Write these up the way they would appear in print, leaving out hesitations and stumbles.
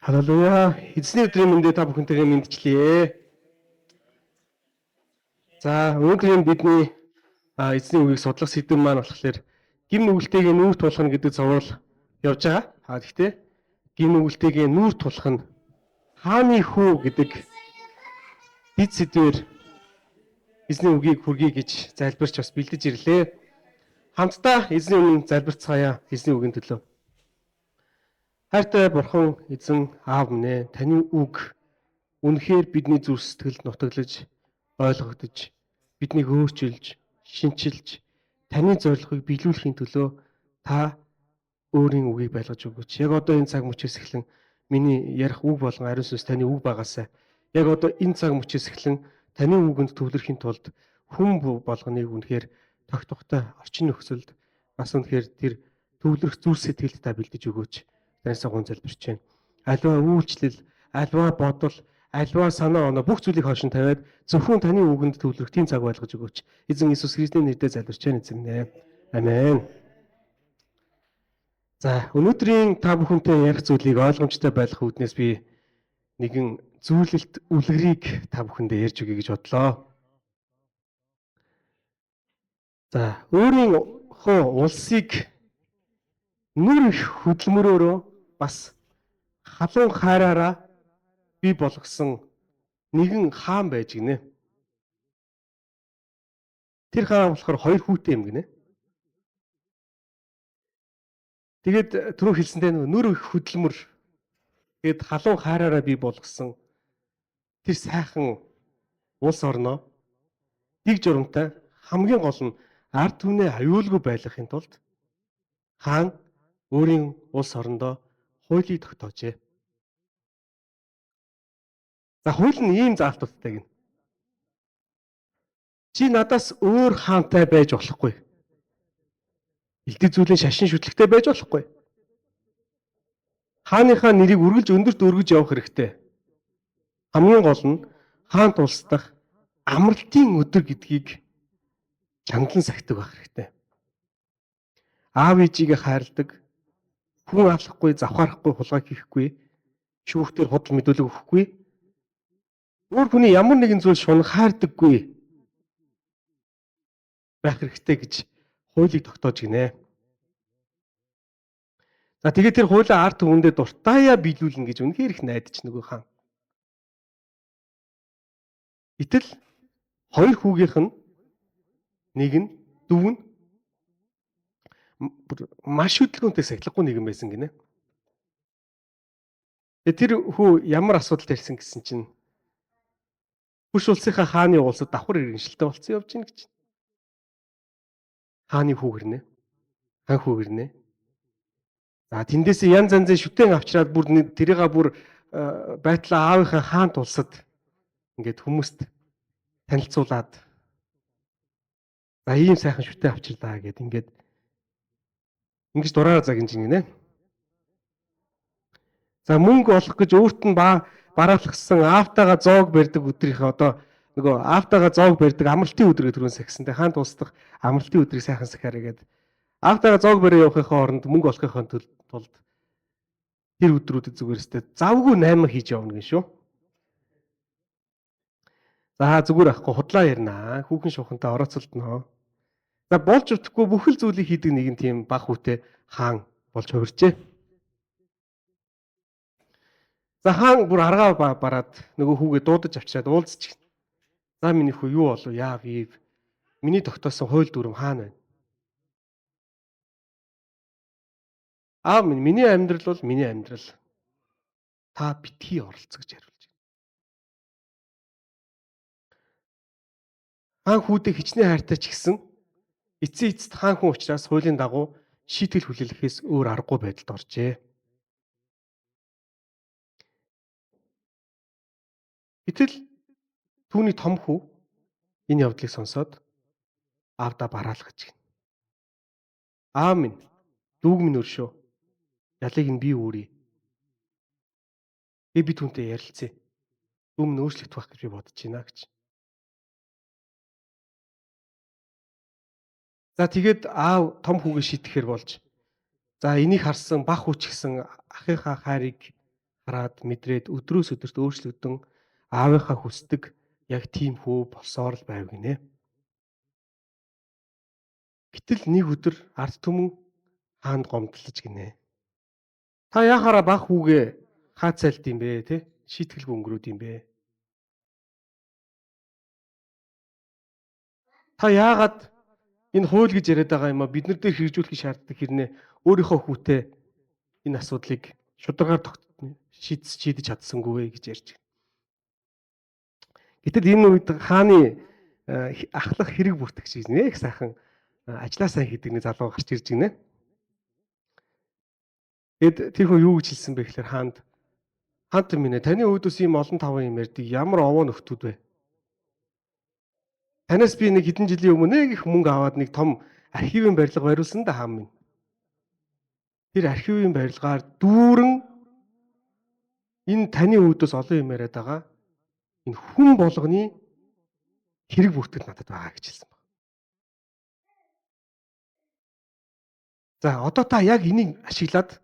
Халелуя. Эзний өдрийн мэндийг та бүхэнтэйгээ мэдчилье. За, өнөөдөр бидний эзний үгийг судлах сэдэв маань болохоор гим нүгэлтэйгээ нүүр тулах гэдэг зурвал явж байгаа. Гэхдээ гим нүгэлтэйгээ нүүр тулах нь хааны хүү гэдэг дэд сэдвээр эзний үгийг хүргэе гэж залбирч бас бэлдэж ирлээ. Хамтдаа эзний өмнө залбирцгаая эзний үгийн төлөө. Хайртай бурхан эзэн аав минь ээ, таны үг үнэхээр бидний зүрх сэтгэлд нутаглаж, ойлгогдож, биднийг өөрчилж, шинчилж, таны зорилгыг биелүүлэхийн төлөө та өөрийн үгийг байлгаж өгөөч. Яг одоо энэ цаг мөчөөс эхлэн миний ярих үг болгон ариун сүнс таны үг байгаасай. Яг одоо энэ цаг мөчөөс эхлэн таны үгэнд төвлөрөхийн тулд хүн болгоныг үнэхээр тогтвортой орчин нөхцөлд бас үнэхээр тэр төвлөрөх зүрх сэтгэлд та бэлдэж өгөөч. Танаас гон залбирч байна. Аливаа үйлчлэл, аливаа бодол, аливаа санаа оноо бүх зүйлийг хойшин тавиад зөвхөн таны үгэнд төвлөрөх тийм цаг байлгаж өгөөч. Эзэн Иесус Христосийн нэрээр залбирч байна эзэн ээ. Амен. За, өнөөдрийн та бүхэнтэй ярих зүйлийг ойлгомжтой байх үүднээс би нэгэн зүйлэлт үлгэрийг та бүхэндээ ярьж өгье гэж бодлоо. За, өөрийнхөө улсыг нүр их хөдөлмөрөөрөө бас халуун хайраараа бий болгосон нэгэн хаан байж гинэ. Тэр хаан болохоор хоёр хүүтэй юм гинэ. Тэгээд түрүү хэлсэнтэй нүр их хөдөлмөр гээд халуун хайраараа бий болгосон тэр сайхан улс орноо дэг журамтай хамгийн гол нь ард түмнээ аюулгүй байлгахын тулд хаан өөрийн улс орондоо хуулийг тогтоожээ. За, хууль нь ийм заалтуудтай гэнэ. Чи надаас өөр хаантай байж болохгүй. Илтгэх зүйлийн шашин шүтлэгтэй байж болохгүй. Хааныхаа нэрийг үргэлж өндөрт өргөж явах хэрэгтэй. Хамгийн гол нь хаант улсдах амралтын өдөр гэдгийг чандлан сахидаг байх хэрэгтэй. Аав ээжигээ хайрладаг, хүн авлахгүй, завхаарахгүй, хулгай хийхгүй, шүүхтэр худал мэдүүлэг өгөхгүй, өөр хүний ямар нэгэн зүйл шунах хайрдаггүй байх хэрэгтэй гэж хуулийг тогтоож гинэ. За, тэгээд тэр хуулиа ард түмэндээ дуртаяа биелүүлнэ гэж үнэхээр их найдаж нөгөө хаан. Гэтэл хоёр хүүгийнх нь нэг нь дүү нь маш хөдөлгөөнтэй сахилгагүй нэгэн байсан гинэ. Тэр хүү ямар асуудал ирсэн гэсэн чинь бүш улсынхаа хааны улсад давхар иргэншилтэй болсон явж гин гэж. Хааны хүү гэрнэ. Хаан хүү гэрнэ. За, тэндээсээ янз янзын шүтэн авчраад тэрийгээ бүр байтлаа аавынхаа хаант улсад ингээд хүмүүст танилцуулаад за ийм сайхан шүтэн авчирлаа гэд ингээд ингэж дураараа загинж гинэ. За, мөнгө олох гэж өөрт нь бараалхсан аавтайгаа зоог барьдаг өдрийнхөө одоо нөгөө аавтайгаа зоог барьдаг амралтын өдрөө түрүүн сахисантай хаант улсдах амралтын өдрийг сайхан сахиараа гэд аавтайгаа зоог бариа явахын оронд мөнгө олохын тулд тэр өдрүүдэд зүгээрстэй завгүй 8 хийж явна гин шүү. За, зүгээр ахгүй худлаа ярина. Хүүхэн шухантай орооцолдноо. За, болж утггүй бүхэл зүйлийг хийдэг нэгэн тийм баг хүүтэй хаан болж хувирчээ. За, хаан бүр аргаа бараад нөгөө хүүгээ дуудаж авчираад уулзчих. За, миний хүү юу болов яав ив. Миний тогтоосон хууль дүрм хаана байна? Аав минь, миний амьдрал бол миний амьдрал. Та битгий оролцох гэж хариулж байна. Хаан хүүдээ хичнээн хайртай ч гэсэн эцсийн эцэст хаан хүн учраас хуулийн дагуу шийтгэл хүлээлгэхээс өөр аргагүй байдалд оржээ. Гэтэл түүний том хүү энэ явдлыг сонсоод аавдаа бараалгаж гин. Аав минь, дүүг минь өршөө. Ялыг нь би үүрье. Би түүнтэй ярилцъя. Дүү минь өөрчлөгдөх байх гэж би бодож байна гэж. За, тэгээд аав том хүүгээ шийтгэхэр болж за энийг харсан бах хүч гисэн ахынхаа хайрыг хараад мэдрээд өдрөөс өдөрт өөрчлөгдөн аавынхаа хүсдэг яг тийм хүү болсоор л байв гинэ. Гэтэл нэг өдөр ард түмэн хаанд гомдлож гинэ. Та яхаараа баг хүүгээ хаацайлт юм бэ те? Шийтгэлгүй өнгөрөөд юм бэ? Та яагаад энэ хууль гэж яриад байгаа юм а бид нар дээр хэрэгжүүлэх шаарддаг хэрнээ өөрийнхөө хүүтэй энэ асуудлыг шударгаар шийдэж чадсангүй гэж ярьж байна. Гэтэл энэ үед хааны ахлах хэрэг бүртгэж гинэ их сайхан ажлаа сайн хийдэг нэг залуу гарч ирж гинэ. Тэгэд тэр хүн юу гэж хэлсэн бэ гэхээр хаанд минь таны өөдөөс ийм олон таван юм ярьдаг ямар овоо нөхдүүд вэ? Танаас би нэг хэдэн жилийн өмнө нэг их мөнгө аваад нэг том архивын барилга бариулсан да хаан минь. Тэр архивын барилгаар дүүрэн энэ таны өөдөөс олон юм яриад байгаа. Энэ хүн болгоны хэрэг бүртгэл надад байгаа гэж хэлсэн байна. За одоо та яг энийг ашиглаад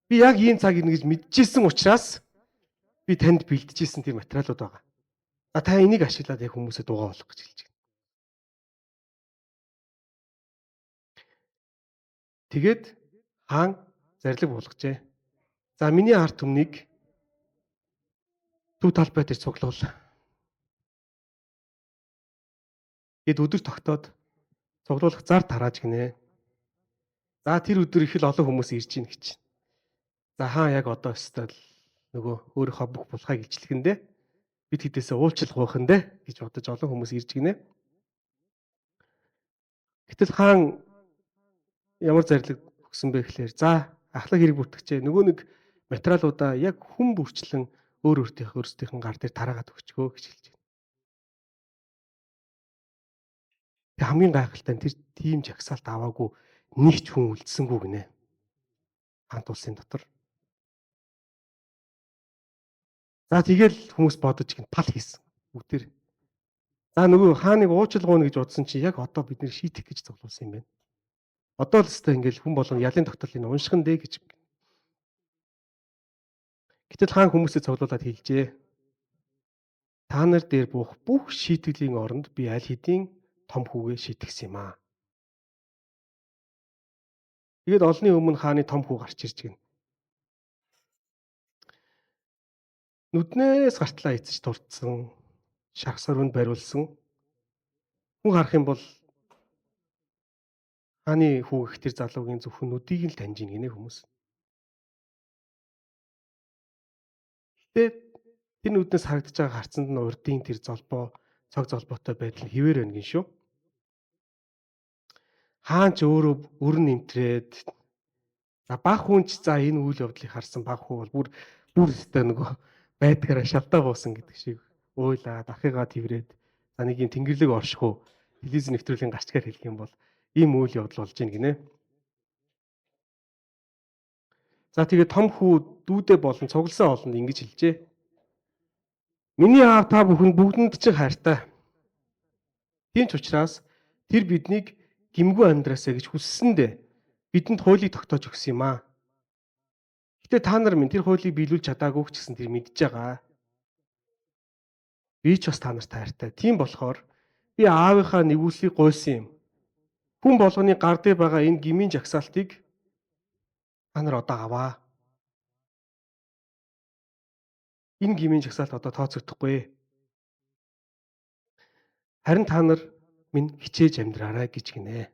би яг ийм цаг ирнэ гэж мэдчихсэн учраас би танд бэлдэжсэн тийм материалууд байгаа. А та энийг ашиглаад яг хүмүүсээ дугаа болгох гэж хэлж байна. Тэгээд хаан зарлиг буулгажээ. За миний ард түмнийг төв талбай дээр цуглуул. Гэд өдөр тогтоод цуглуулах зар тарааж гинэ. За тэр өдөр их л олон хүмүүс ирж гин гэж. За хаан яг одоо өстой нөгөө өөрийнхөө бүх булхайг илчлэхэндээ бид хэдээсээ уулчлах байхандэ гэж бодож олон хүмүүс ирж гинэ. Гэтэл хаан ямар зарлиг өгсөн бэ гэхээр за ахлах хэрэг бүртгэжээ. Нөгөө нэг материалуудаа яг хүн бүрчлэн өөрсдийнх гар дээр тараагаад өгчгөө гэж хэлж байна. Тэг хамгийн гайхалтай нь тэр тийм жагсаалт аваагүй нэг ч хүн үлдсэнгүй гинэ. Хаант улсын дотор. За тэгэл хүмүүс бодож гин тал хийсэн. Бүгдээр. За нөгөө хааныг уучлгуuna гэж бодсон чи яг одоо бидний шийдэх гэж цуглуулсан юм байна. Одоо л өстой ингээл хүн болгон ялын тогтолцыг уншихын дээ гэж. Гэтэл хаан хүмүүсээ цуглуулад хэлжээ. Та нар дээр буух бүх шийтгэлийн оронд би аль хэдийн том хүүгээ шийтгсэн юм аа. Тэгээд олонний өмнө хааны том хүү гарч ирж гин. Нүднээс гартлаа эцэж турдсан, шарх сорвонд бариулсан. Хүн харах юм бол хааны хүү их тэр залуугийн зөвхөн нүдийг л таньж ийн гинэ хүмүүс. Тэгээд тэр нүднээс харагдаж байгаа харцанд нь урдын тэр золбоо, цог золбоотой байдал нь хിവэр байна гин шүү. Хаан ч өөрөө өрн нэмтрээд за баг хүн ч за энэ үйл явдлыг харсан баг хүү бол бүр өстой нөгөө байдгаараа шалтаа буусан гэдэг шиг уйлаад ахыгаа тэрврээд за нэг юм тэнгэрлэг оршихуу телевиз нэвтрүүлгийн гарчгаар хэлэх юм бол ийм үйл явдал болж ийн гинэ. За тэгээд том хүү дүүдээ болон цугласан олонд ингэж хэлжээ. Миний аав та бүхэнд бүгдэнд чинь хайртай. Тийм ч учраас тэр биднийг гимгүү амьдраасаа гэж хүссэндээ бидэнд хуулийг тогтоож өгсөн юм аа. Гэтэ та нар минь тэр хуулийг биелүүлж чадаагүй ч гэсэн тэр мэдж байгаа. Би ч бас та нарт хайртай. Тийм болохоор би аавынхаа нэгүслийг гуйсан юм. Хүн болгоны гар дээр байгаа энэ гмийн жагсаалтыг та нар одоо аваа. Энэ гмийн жагсаалт одоо тооцогдохгүй. Харин та нар минь хичээж амьдраарай гэж гинэ.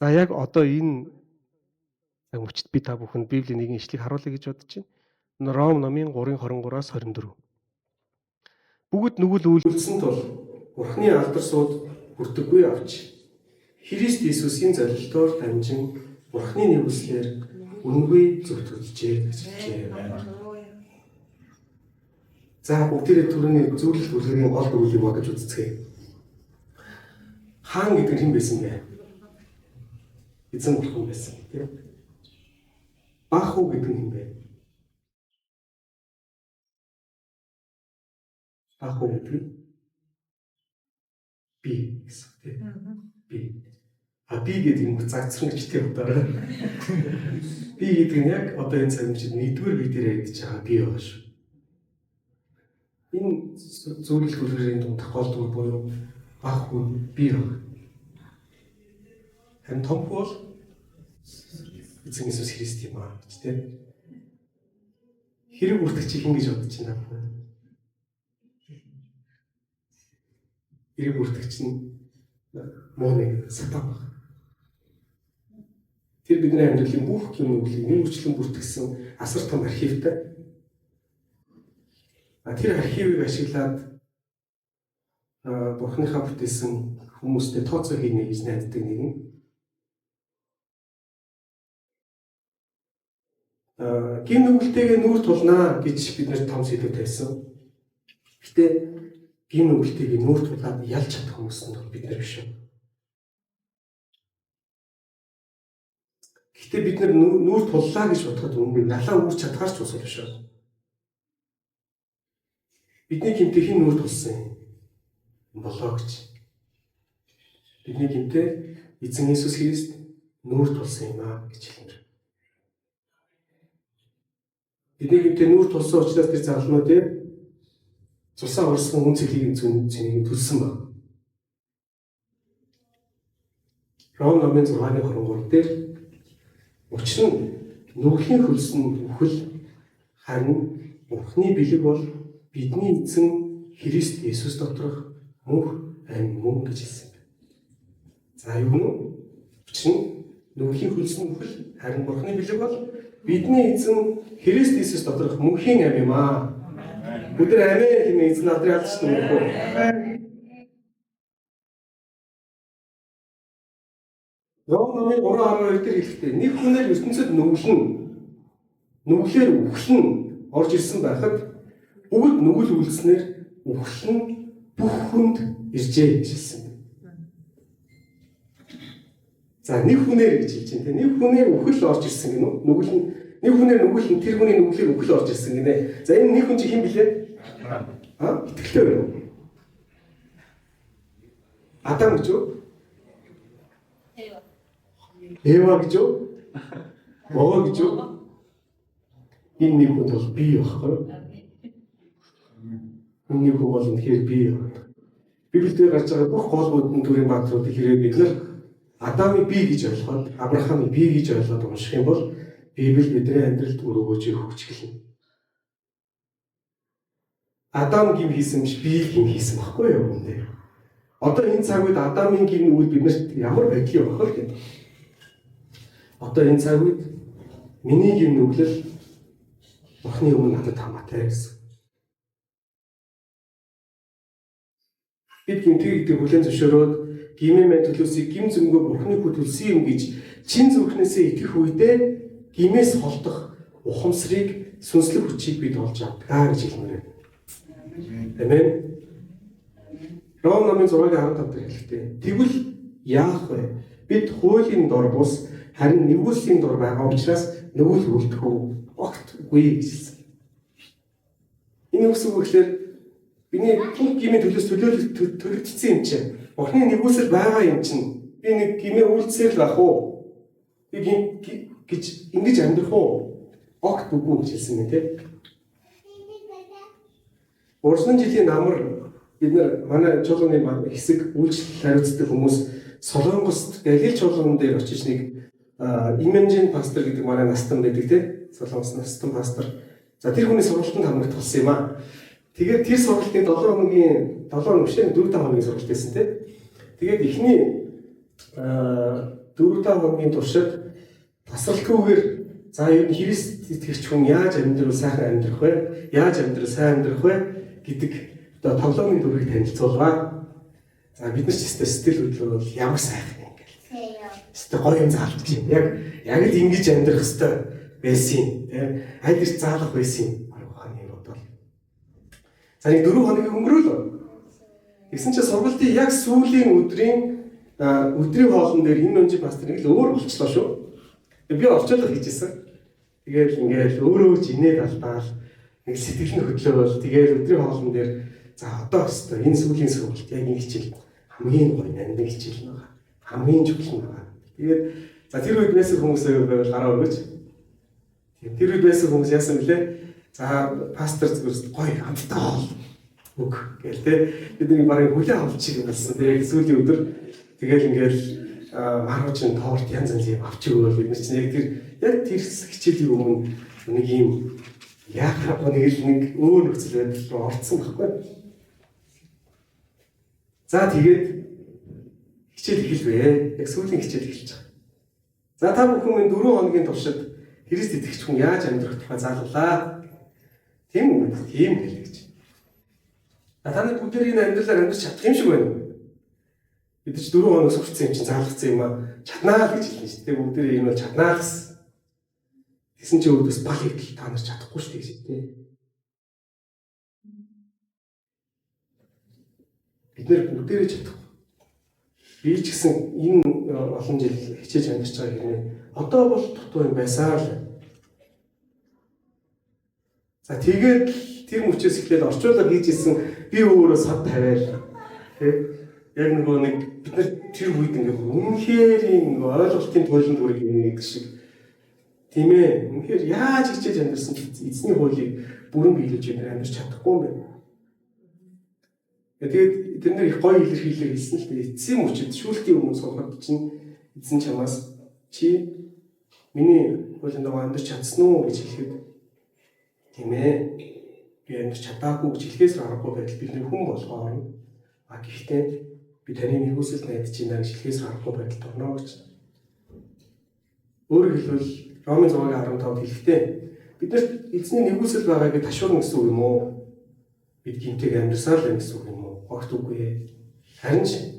За яг одоо энэ мөчт би та бүхэнд Библийн нэгэн ишлэгийг харуулъя гэж бодож байна. Ром номын 3:23-аас 24. Бүгд нүгэл үйлдэлсэн тул Бурхны алдар сууд хүрдэггүй авч Христ Иесусийн зорилтоор дамжин Бурхны нэгүслэр үнгүй зөвтгөлжээ гэж хэлжээ. За бүгдээрээ түрүүний зөвлөлт бүлгийн гол дүрлийг бодож үзцгээе. Хаан гэдэг нь хэн байсан бэ? Эзэн бурхан байсан тийм. Баг хүү гэдэг нь хэн бэ? Баг хүү гэдэг нь би гэсэн тийм. Би. би гэдэг юм загцсан гэж тийм удаа. Би гэдэг нь яг одоо энэ цаг үед нэгдүгээр би дээр яригдж байгаа би байгаа шүү. Энэ зөвлөл бүлгэрийн дунд тохиолддог буюу баг хүн би байгаа. Харин том хүн бол эзэн Иесус Христ юм аа гэж тийм. Хэрэг үртгэж хийн гэж бодож байна. Хэрэг үртгэж нь муу нэг сатан баг. Тэр бидний амьдралын бүх юмнуудыг нүүрчлэн бүртгэсэн асар том архивтай. Тэр архивыг ашиглаад Бурхныхаа бүтээсэн хүмүүстэй тооцоо хийнэ гэж найддаг нэгэн. Гин нүгэлтэйгээ нүүр тулнаа гэж бид нэр том сэдв тавьсан. Гэтэ гин нүгэлтэйгээ нүүр тулаад ялж чадах хүмүүс нь бид нар биш үү? Гэтэ бид нар нүүр туллаа гэж бодоход өмнө налаа үүрч чадхаарч усал биш үү? Бидний гэмтээ хэн нүүр тулсан юм болоо гэж. Бидний гэмтээ эзэн Иесус Христ нүүр тулсан юм аа гэж хэлнэ. Бидний гэмтээ нүүр тулсан учраас тэр залгамуудыг цусаа урсган үн цэглийг зүүн төлсөн баг. Ром номын 6:23 дээр учир нь нүглийн хөлс нь үхэл харин Бурхны бэлэг бол бидний эзэн Христ Иесус доторх мөнх амь мөн гэж хэлсэн байна. За юу нь учир нь нүглийн хөлс нь үхэл харин Бурхны бэлэг бол бидний эзэн Христ Иесус доторх мөнхийн амь юм аа. Өдөр амийн хэмээн эзэн надрын алдч нүгөө. Ром номын 3:12 дээр хэлэхдээ нэг хүнээр ертөнцид нүглээр үхлэн орж ирсэн байхад бүгд нүгэл үлдснээр үхлэн бүх хүнд иржээ гэж хэлсэн. За нэг хүнээр гэж хэлж байна. Нэг хүнээр үхэл орж ирсэн гэнэ үү? Нэг хүнээр нүгэл тэр хүний нүглээр үхэл орж ирсэн гинэ. За энэ нэг хүн чи хэн блэ? Итгэлтэй байна уу? Адам гэж үү? Эва гэж үү? Мого гэж үү? Энэ нэг хүн бол би байхгүй юу? Энэ нэг хүн бол үнэхээр би байна. Библиэд гарч байгаа бүх гол бүдэн төрийн баатруудыг хэрэг бид нар Адамыг би гэж ойлгоод, Авраамыг би гэж ойлгоод унших юм бол Библи бидний амьдралд өрөөгөөж хөгжиглэнэ. Адам гим хийсэн биш би гим хийсэн байхгүй юу үндэ. Одоо энэ цаг үед Адамын гим үйл биднэрт ямар байдлыг өгөх вэ гэдэг. Одоо энэ цаг үед миний гим нүглэл Бурхны өмнө надад хамаатай гэсэн. Бид гимтгийг гэдэг хүлээн зөвшөөрөөд гимээ мэн төлөөсийг гим зөмгөө Бурхны хүү төлсөн юм гэж чин зүрхнээсээ итгэх үедээ гимээс холдох ухамсарыг сүнслэг хүчийг бид олж авдаг гэж хэлмээр байна. Амен. Ром номын 6:15 дээр хэлэхдээ тэгвэл яах вэ? Бид хуулийн дор бус харин нэгүслийн дор байгаа учраас нэгүл үлдэх үү? Огт үгүй гэж хэлсэн. Энэ үгс үг гэхээр биний бүх гимийн төлөөс төлөгдсөн юм чинь. Бурхны нэгүсэл байгаа юм чинь. Би нэг гимээ үйлдсээр л байх уу? Би гим гэж ингэж амьдрах уу? Огт үгүй гэж хэлсэн юм тийм. Урсан жилийн намар бид нар манай чуулганы хэсэг үйлчлэл хариуцдаг хүмүүс Солонгост Галил чуулган дээр очиж нэг Имэнжин пастор гэдэг манай настан байдаг тийм. Солонгос настан пастор. За тэр хүний сургалтанд хамрагд болсон юм аа. Тэгээд тэр сургалтын 7 хоног биш 4-5 хоногийн сургалт байсан тийм. Тэгээд эхний 4-5 хоногийн туршид тасралтгүйгээр за ер нь Христ итгэгч хүн яаж амьдрал сайхан амьдрах вэ? Яаж амьдрал сайн амьдрах вэ гэдэг одоо тоглоомын төрөгийг танилцуулгаа. За бид нар ч сэтгэл хөдлөл бол ямар сайхан юм ингээл. Эсвэл гоё юм заалдаж юм. Яг л ингэж амьдрах хэвээр байсан юм. Аль их заалах байсан юм. Ухааны бодвол. За нэг 4 хоногийн өнгөрөөл. Тэгсэн чинь сургалтын яг сүүлийн өдрийн хоолн дээр энэ өнжи пастор нэг л өөр болчлоо шүү. Би орчуулга хийжсэн. Тэгээд ингээл өөрөө ч инээд алдаал нэг сэтгэл нь хөдлөөл. Тэгээд өдрийн хоолн дээр за одоо өстой энэ сүүлийн сургалт яг энэ хичээл хамгийн гоё нандин хичээл байгаа. Хамгийн чухал нь байгаа. Тэгээд за тэр үед байсан хүмүүсээ байвал гараа өргөж. Тэр үед байсан хүмүүс яасан бэлээ? За пастор зүгээр гоё хамтдаа үг гээл те. Бидний барыг хүлээн авч чиг болсон. Тэгээд сүүлийн өдөр тэгэл ингээл маргуучин торт янз янз юм авч өгөөл бид нар чинь яг тэр хичээлийн өмнө нэг юм яахаа нэг өөр нөхцөл байдал руу орцсон байхгүй. За тэгээд хичээл эхэлвэ. Яг сүүлийн хичээл эхэлж байгаа. За та бүхэн 4 хоногийн туршид Христ итгэгч хүн яаж амьдрах тухай заалгалаа. Тийм үү? Тийм хэлээ гэж. Та нар бүгд энэ амьдралаар амьдарч чадах юм шиг байна уу? Бид ч 4 хоног сурцсан юм чинь заалгацсан юм аа. Чаднаа л гэж хэлнэ шүү дээ. Бүгд энэ бол чаднаа л гэсэн. Тэсэн чи өөдөөс баг идэл та нар чадахгүй шүү дээ гэж тий. Бид нэр бүгдээрээ чадахгүй. Би ч гэсэн энэ олон жил хичээж амьдарч байгаа хэрнээ одоо бол дутуу юм байсаар л. За тэгээд тэр мөчөөс эхлээд орчуулга хийж исэн би өөрөө сад тавиал тий. Яг нөгөө нэг бид нар тэр үед ингээ үнэхээр ойлголтын туйлын дүрийг нэг шиг тийм ээ. Үнэхээр яаж хичээж амьдарсан эзний хуулийг бүрэн биелүүлж амьдарч чадахгүй юм байна. Тэгээд тэр нэр их гоё илэрхийлэл хэлсэн л дээ. Эцсийн мөчөд шүүлтийн өмнө сухад чинь эзэн чамаас чи миний хуулийн дагуу амьдарч чадсан уу гэж хэлэхэд тийм ээ. Би амьдарч чадаагүй гэж хэлхээс аргагүй байдал бидний хүн болгоорно. А гэхдээ би таны нэгүсэл найдаж байна гэж хэлхээс аргагүй байдалд орно гэж. Өөрөөр хэлбэл Ромын 6:15-д хэлэхдээ бид нар эзний нэгүсэл байгааг ташуурна гэсэн үг юм уу? Бид гинтэг амьдсаар л гэсэн үг юм уу? Огт үгүй. Харин ч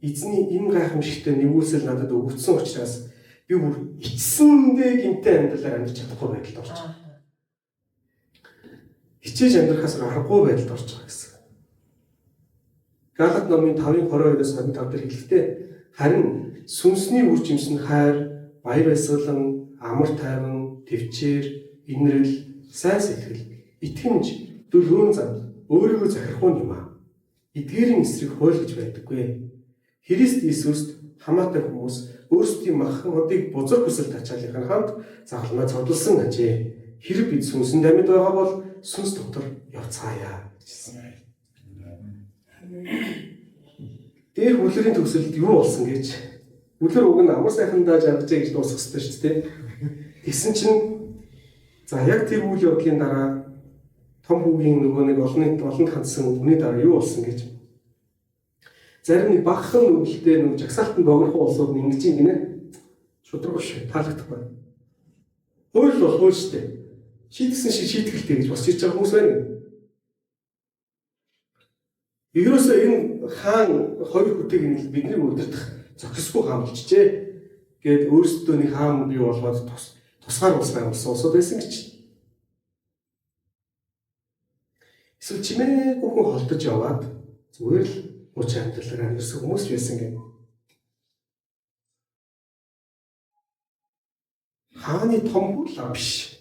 эзний энэ гайхамшигтай нэгүсэл надад өгөгдсөн учраас би бүр эцсэндээ гинтээ амьдралаар амьдарч чадахгүй байдалд орж байгаа. Хичээж амьдрахаас аргагүй байдалд орж байгаа гэсэн. Галат номын 5:22-оос 25 дээр хэлэхдээ харин сүнсний үр жимс нь хайр, баяр баясгалан, амар тайван, төвчээр, инрэл, сайн сэтгэл, итгэмж, дүлгүүн зам, өөрийгөө захирахгүй юм аа. Эдгээрийн эсрэг хууль гэж байдаггүй. Христ Иесуст хамаатай хүмүүс өөрсдийн махбодыг бузар хүсэл тачаалын хамт загалмай цогдолсон ажээ. Хэрэг бид сүнсэнд амьд байгаа бол сүнс дотор явцгаая гэжсэн. Дээр хүлэрийн төгсөлд юу болсон гэж үлэр уг нь амар сайхандаа жаргажээ гэж дуусах ёстой шүү дээ. Тэгсэн чинь за яг тэр үйл явдлын дараа том хүүгийн нөгөө нэг олонд хандсан үний дараа юу болсон гэж зарим нэг багхан өвөлтэй нэг жагсаалтанд богинохон улсууд нь ингэж юм гинэ. Шудрагш таалагдахгүй. Хууль бол хууль шүү дээ. Шийдсэн шиг шийдгэлтэй гэж босч иж байгаа хүмүүс байна. Ерөөсөө энэ хаан хоёр хүтэйг нь бидний удирдах зохисгүй хаан болчихжээ. Гээд өөрсдөө нэг хаан бий болгоод тусгаар улс байгуулсан улсууд байсан гэж. Эсвэл чимээгүй хүн холдож яваад зүгээр л мууч амьдралаар амьдсан хүмүүс байсан гэнэ. Хааны том хүлээ биш.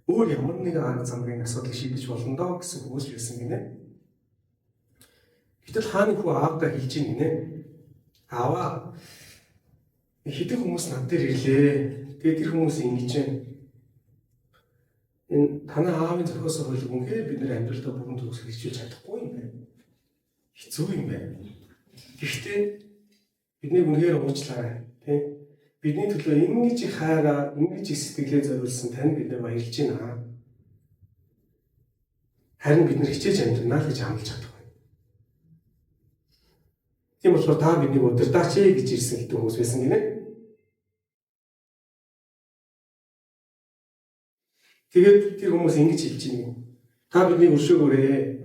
Өөр ямар нэгэн арга замын асуудал шийдэж болно доо гэсэн хүмүүс байсан гинэ. Гэтэл хааны хүү аавдаа хэлж ийн гинэ. Ааваа хэдэн хүмүүс над дээр ирлээ. Тэгээд тэр хүмүүс ингэж байна. Энэ танай аавын зохиосон хуулийг үнээр бид нэр амьдралдаа бүрэн төгсгөл хичээж чадахгүй юм байна. Хэцүү юм байна. Гэхдээ бидний үнээр уучлаарай, тийм. Бидний төлөө ингэж их хайраа, ингэж их сэтгэлээ зориулсан тань бид нар баярлж байна. Харин бид нар хичээж амьдрнаа л гэж амлаж чадахгүй. Тийм болохоор та биднийг удирдаач гэж ирсэн гэдэг хүмүүс байсан гинэ. Тэгээд тэр хүмүүс ингэж хэлж байна. Та биднийг өршөөгөөрэй.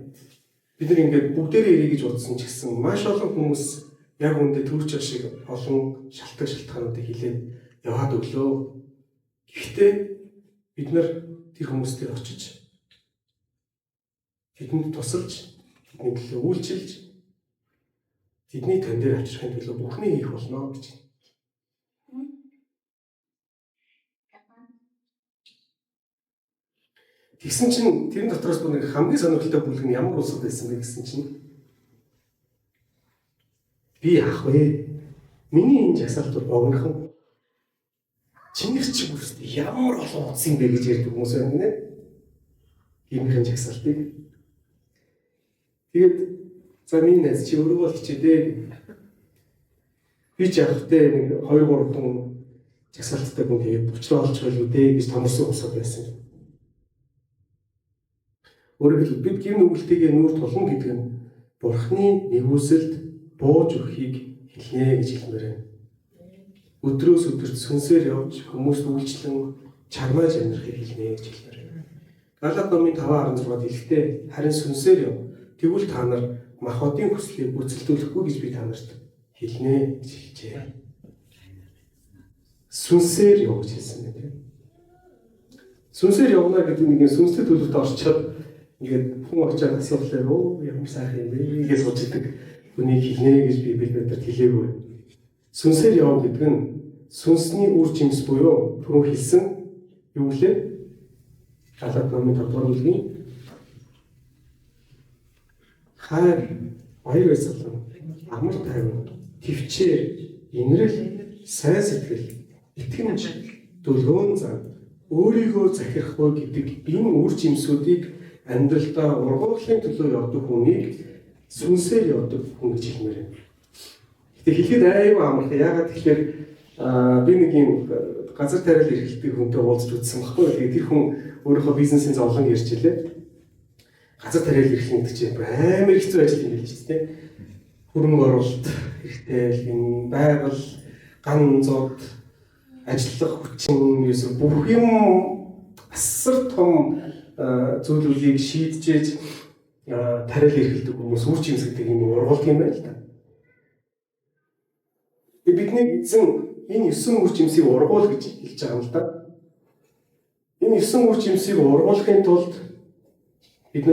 Бид нар ингээд бүгдээрээ ирэй гэж утсан ч гэсэн маш олон хүмүүс яг үүндээ төрч шиг олон шалтгаануудыг хэлээд яваад өглөө. Гэхдээ бид нар тэр хүмүүстээр очиж тэдэнд тусалж, тэдний төлөө үйлчилж, тэдний тань дээр авчрахын төлөө бүхний хийх болно гэж. Тэгсэн чинь тэрэн дотроос бүр нэг хамгийн сонирхолтой бүлэг нь ямар улсууд байсан бэ гэсэн чинь би яах вэ? Миний энэ жагсаалтууд богинохон чиний ч бүрст ямар олон утсан бэ гэж ярьдаг хүмүүс байна нэ. Иймэрхүү жагсаалтыг. Тэгээд за миний найз чи өөрөө хичээдээ. Би ч явахтай нэг 2-3 хүн жагсаалттай хүн тэгээд буцраа олж байлгүй дээ гэж томорсон усаад байсан. Өөрөөр хэлбэл бид гин нүгэлтэйгээ нүүр тулна гэдэг нь Бурхны нэгүсэлд бууж өгөхийг хэлнэ гэж хэлмээр байна. Өдрөөс өдөрт сүнсээр явж хүмүүст үйлчлэн чармааж амьдрахыг хэлнэ гэж хэлмээр байна. Галаат номын 5:16-д хэлэхдээ харин сүнсээр яв. Тэгвэл та нар махбодын хүслийг бүцэлдүүлэхгүй гэж би та нарт хэлнэ гэж хэлжээ. Сүнсээр яв гэж хэлсэн байна. Сүнсээр явна гэдэг нэг сүнслэг төлөвт орчоод ингээд хүн очиад асуулахлаа оо ямар сайхан юм бэ гэж боддог. Үнийг хэлнэ гэж би бидэнд хэлээгүй. Сүнсээр яв гэдэг нь сүнсний үр жимс буюу түрүү хэлсэн юу лээ? Галаат номын 5-р бүлгийн хайр, баяр баясгалан, амар тайван, тэвчээр, инрэл, сайн сэтгэл, итгэмж, дөлгөөн зан, өөрийгөө захирахгүй гэдэг энэ үр жимсүүдийг амьдралдаа ургуулгын төлөө явдаг хүнийг сүнсээр явдаг хүн гэж хэлмээр байна. Гэтэ хэлэхэд аюу амархан. Яагаад тэгэхээр би нэг юм газар тариал эрхэлдэг хүнтэй уулзч үзсэн баггүй. Тэгээд тэр хүн өөрийнхөө бизнесийн зовлон ярьж илээ. Газар тариал эрхлэх гэдэг чинь амар хэцүү ажил юм биш үү? Хөрөнгө оруулалт хэрэгтэй, энэ байгаль, ган зод, ажиллах хүчин ерөөсө бүх юм асар том зүйлүүдийг шийдэж тариал эрхэлдэг хүмүүс үр жимс гэдэг юм ургуулдаг юм байна л да. Бидний эзэн энэ 9 үр жимсийг ургуул гэж хэлж байгаа юм л да. Энэ 9 үр жимсийг ургуулахын тулд бид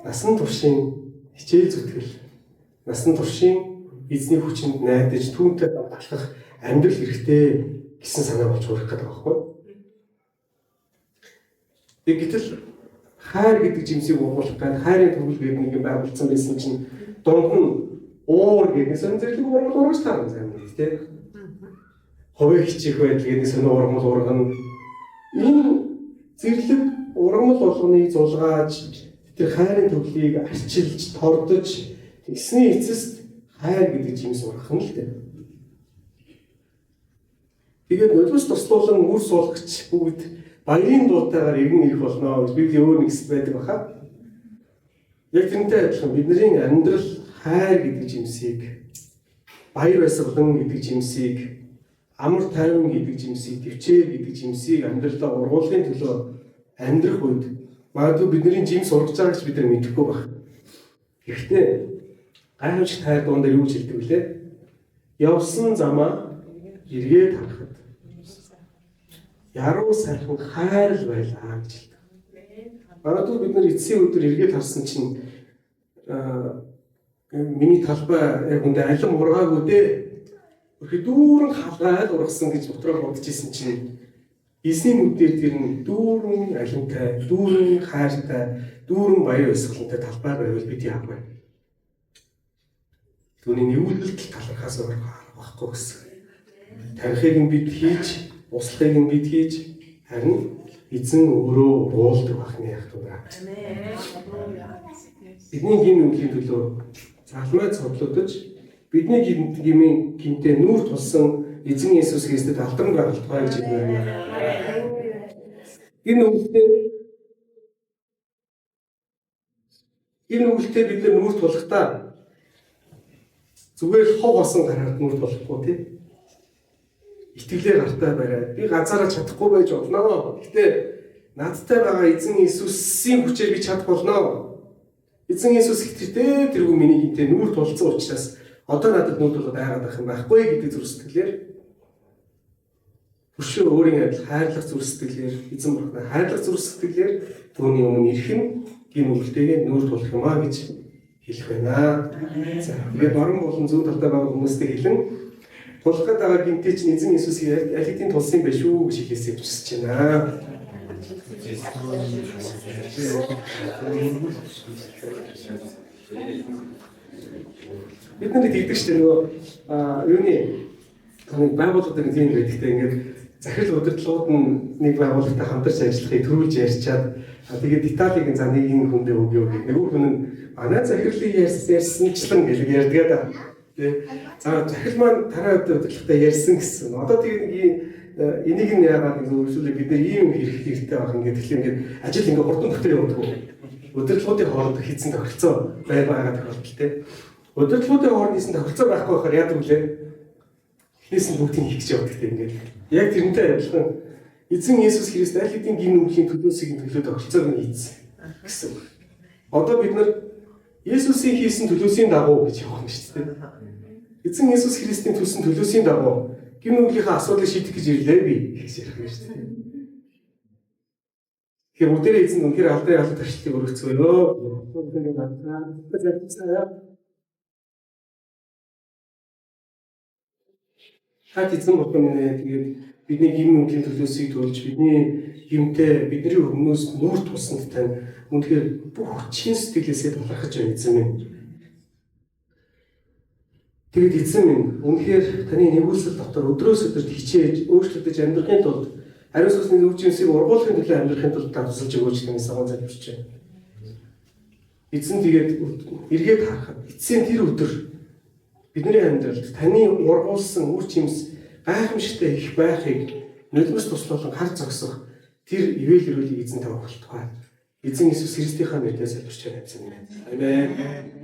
насан туршийн хичээл зүтгэл, насан туршийн эзний хүчинд найдаж түүнтэй батлах амьдрал хэрэгтэй гэсэн санаа болж урах гэдэг байхгүй. Гэтэл хайр гэдэг жимсийг ургуулах гад хайрын төгөл гэдэг нэг юм байгуулсан байсан чинь дунд нь уур гэдэг сонир зэрлэг ургуулж таарна зам тий. Ховыг хичих байдал гэдэг сонир ургамал ургана. Энэ зэрлэг ургамал болгоныг зулгааж тэр хайрын төглийг арчилж, тордож тэгсний эцэст хайр гэдэг жимс ургах нь л дээ. Тэгээд нулимс туслуулан үр суулгагч бүгд баярын дуутайгаар иргэн ирэх болно гэж Библи өөр нэг хэсэг байдаг баха. Яг тэрнтэй адилхан бидний амьдрал хайр гэдэг жимсийг, баяр баясгалан гэдэг жимсийг, амар тайван гэдэг жимсийг, төвчээр гэдэг жимсийг амьдралдаа ургуулгын төлөө амьдрах үед магадгүй бидний жимс ургаж байгаа гэж бид нар мэдэхгүй баг. Гэхдээ гайхамшигт хайр дундаа юу гэж хэлдэг вүлээ? Явсан замаа эргээд харахад яруу сайхан хайр л байлаа гэж хэлдэг. Магадгүй бид нар эцсийн өдөр эргээд харсан чинь миний талбай яг үндэ алим ургаагүй дээ. Өөрхий дүүрэн халгаал ургасан гэж дотроо бодож исэн чинь эзний нүдээр тэр нь дүүрэн алимтай, дүүрэн хайртай, дүүрэн баяр баясгалантай талбай байвал бид яах вэ? Түүний нэгүүлэлт талархаас өөр байхгүй гэсэн. Тарихыг нь бид хийж, услахыг нь бид хийж, харин эзэн өөрөө уулдаг бахны яг дураа. Бидний гин үглийн төлөө залмай цоглодож, бидний гимийн гинтээ нүүр тулсан эзэн Есүс Христэд алдарн байгуултгай гэж байна. Энэ үгтэй бид нар нүүр тулахдаа зүгээр хов осон гараад нүүр тулахгүй тийм. Итгэлээ гартаа бариад би ганцаараа чадахгүй байж болно. Гэхдээ надтай байгаа эзэн Иесусийн хүчээр би чадах болно. Эзэн Иесус ихтэй тэргүй миний гинтээ нүүр тулцсан учраас одоо надад нүүр тулаад байгаад байх юм байхгүй гэдэг зүрх сэтгэлээр өшөө өөрийн адил хайрлах зүрх сэтгэлээр эзэн бурхнаа хайрлах зүрх сэтгэлээр түүний өмнө ирэх нь гин үгтэйгээ нүүр тулах юмаа гэж хэлэх байна. За тэгээд баруун болон зүүн талдаа байгаа хүмүүстэй хэлэн тулахад байгаа гинтээ чинь эзэн Иесусийг аль хэдийн тулсан байх шүү гэж хэлээсэй хүсэж байна. Бид нарыг тэгдэг шүү дээ нөгөө юуны байгууллагууд тийм байдагтай ингээд захирал удирдлагууд нь нэг байгууллагатай хамтарч ажиллахыг төрүүлж ярьчаад тэгээд деталийг за нэг юм хүндээ өгөө гэх нөгөө хүн нь манай захирлыг ярьсанчлан гэж ярьдаг да. Тэ. За захирал маань тараа удирдлагатай ярьсан гэсэн. Одоо тэгээд нэг энийг нь яагаад ингэ өөрчлөлөө бид нар ийм хэрэгтэй байх ингээд тэгэхээр ингээд ажил ингээд хурдан дотор явдаг. Удирдлагуудын хооронд хийсэн тохиролцоо байгаа тохиолдолтой. Удирдлагуудын хооронд хийсэн тохиролцоо байхгүй байхаар яадаг вүлээ? Эхнээс нь бүгдийг хийх гэж явдаг тийм ингээд. Яг тэрнтэй адилхан эзэн Есүс Христ аль хэдийн гин нүглийн төлөөсийн төлөө тохиролцоог нь хийсэн гэсэн. Одоо бид нар Есүсийн хийсэн төлөөсийн дагуу гэж явах юм шүү дээ. Эзэн Есүс Христийн төлсөн төлөөсийн дагуу гин нүглийнхаа асуудлыг шийдэх гэж ирлээ би гэж ярих юм шүү дээ. Тэгэхээр бүгдээ эзэн үнээр алдрын алд ташлыг өргөцгөөё. Хаад эзэн бурхан минь тэгээд бидний гин нүглийн төлөөсийг төлж бидний гимтэй бидний өмнөөс нүүр тусанд тань үнэхээр бүх чин сэтгэлээсээ талархаж байна эзэн минь. Тэгээд эзэн минь үнэхээр таны нэгүсэл дотор өдрөөс өдөрт хичээж өөрчлөгдөж амьдрахын тулд ариун сүнсний үр жимсийг ургуулгын төлөө амьдрахын тулд давталж өгөөч гэсэн санаа залбирч байна. Эзэн тэгээд эргээд харахад эцсийн тэр өдөр бидний амьдралд таны ургуулсан үр жимс гайхамшигтай их байхыг нулимс туслуулан харж зогсох тэр ивэл өрөөлийг эзэн тавих болтугай. Эзэн Иесус Христийнхаа нэрээр залбирч байна. Амен.